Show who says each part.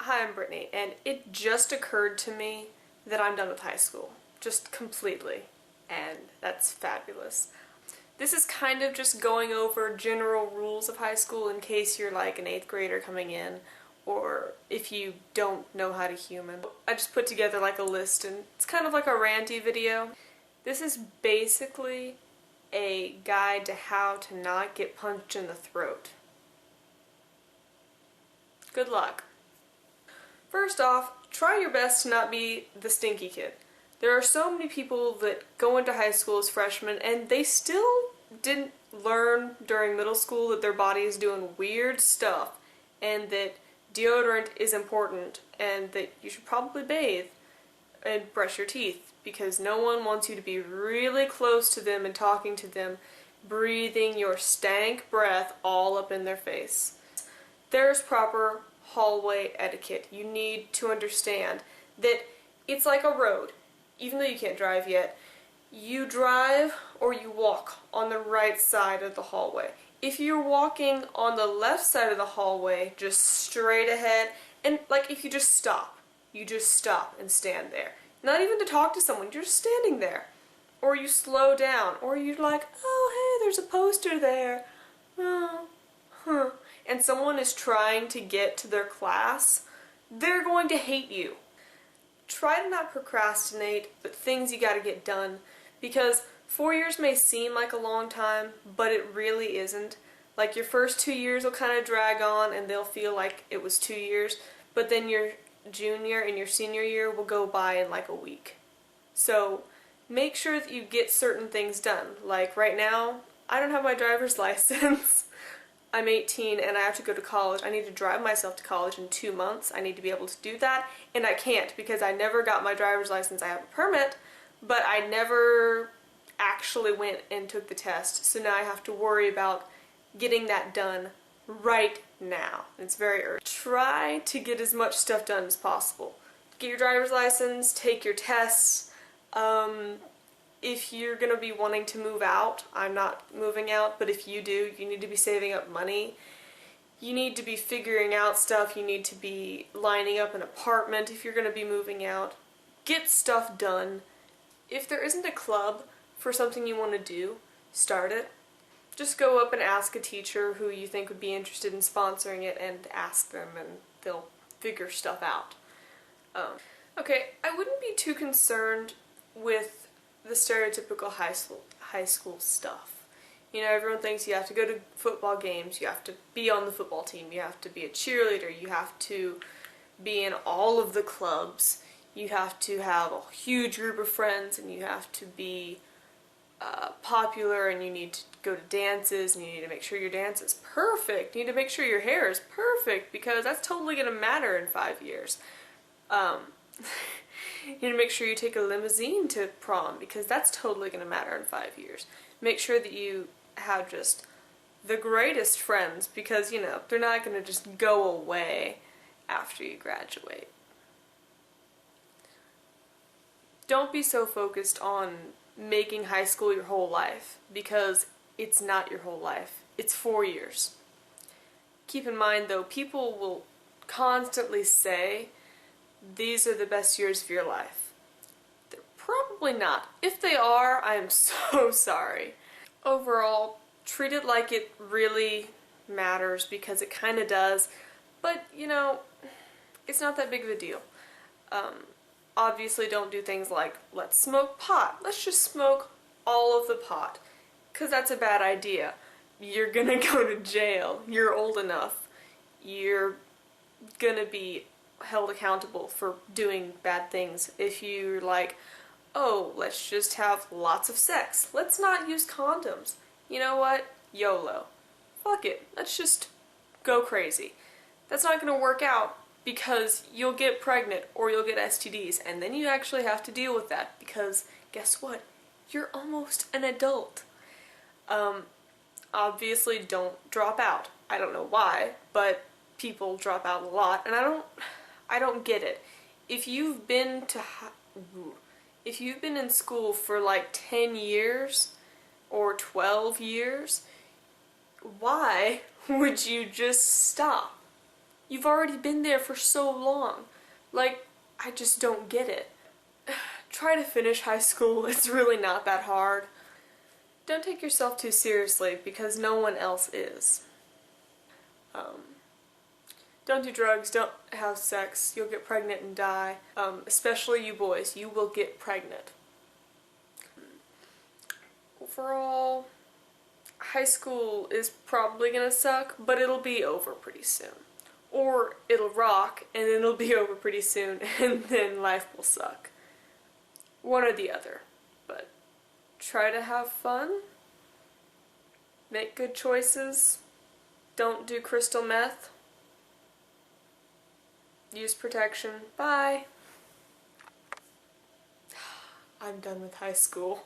Speaker 1: Hi, I'm Brittany, and it just occurred to me that I'm done with high school. Just completely. And that's fabulous. This is kind of just going over general rules of high school in case you're like an 8th grader coming in, or if you don't know how to human. I just put together like a list, and it's kind of like a ranty video. This is basically a guide to how to not get punched in the throat. Good luck. First off, try your best to not be the stinky kid. There are so many people that go into high school as freshmen and they still didn't learn during middle school that their body is doing weird stuff and that deodorant is important and that you should probably bathe and brush your teeth because no one wants you to be really close to them and talking to them, breathing your stank breath all up in their face. There's proper hallway etiquette. You need to understand that it's like a road. Even though you can't drive yet, you drive or you walk on the right side of the hallway. If you're walking on the left side of the hallway, just straight ahead, and like if you just stop and stand there. Not even to talk to someone, you're just standing there. Or you slow down, or you're like, oh hey, there's a poster there. Oh, huh. And someone is trying to get to their class, they're going to hate you. Try to not procrastinate, but things you gotta get done, because 4 years may seem like a long time, but it really isn't. Like your first 2 years will kind of drag on and they'll feel like it was 2 years, but then your junior and your senior year will go by in like a week. So make sure that you get certain things done. Like right now, I don't have my driver's license. I'm 18 and I have to go to college. I need to drive myself to college in 2 months. I need to be able to do that, and I can't because I never got my driver's license. I have a permit, but I never actually went and took the test, so now I have to worry about getting that done right now. It's very urgent. Try to get as much stuff done as possible. Get your driver's license, take your tests. If you're going to be wanting to move out, I'm not moving out, but if you do, you need to be saving up money. You need to be figuring out stuff. You need to be lining up an apartment if you're going to be moving out. Get stuff done. If there isn't a club for something you want to do, start it. Just go up and ask a teacher who you think would be interested in sponsoring it and ask them, and they'll figure stuff out. Okay, I wouldn't be too concerned with the stereotypical high school stuff. You know, everyone thinks you have to go to football games, you have to be on the football team, you have to be a cheerleader, you have to be in all of the clubs, you have to have a huge group of friends, and you have to be popular, and you need to go to dances, and you need to make sure your dance is perfect. You need to make sure your hair is perfect because that's totally going to matter in 5 years. You need to make sure you take a limousine to prom because that's totally going to matter in 5 years. Make sure that you have just the greatest friends because, you know, they're not going to just go away after you graduate. Don't be so focused on making high school your whole life because it's not your whole life. It's 4 years. Keep in mind though, people will constantly say these are the best years of your life. They're probably not. If they are, I am so sorry. Overall, treat it like it really matters because it kind of does, but you know, it's not that big of a deal. Obviously don't do things like, let's smoke pot. Let's just smoke all of the pot, because that's a bad idea. You're gonna go to jail. You're old enough. You're gonna be held accountable for doing bad things. If you're like, oh, let's just have lots of sex. Let's not use condoms. You know what? YOLO. Fuck it. Let's just go crazy. That's not gonna work out because you'll get pregnant or you'll get STDs, and then you actually have to deal with that because guess what? You're almost an adult. Obviously don't drop out. I don't know why, but people drop out a lot, and I don't get it. If you've been in school for like 10 years or 12 years, why would you just stop? You've already been there for so long. Like, I just don't get it. Try to finish high school. It's really not that hard. Don't take yourself too seriously because no one else is. Don't do drugs, don't have sex, you'll get pregnant and die. Especially you boys, you will get pregnant. Overall, high school is probably gonna suck, but it'll be over pretty soon. Or it'll rock, and then it'll be over pretty soon, and then life will suck. One or the other. But try to have fun. Make good choices. Don't do crystal meth. Use protection. Bye. I'm done with high school.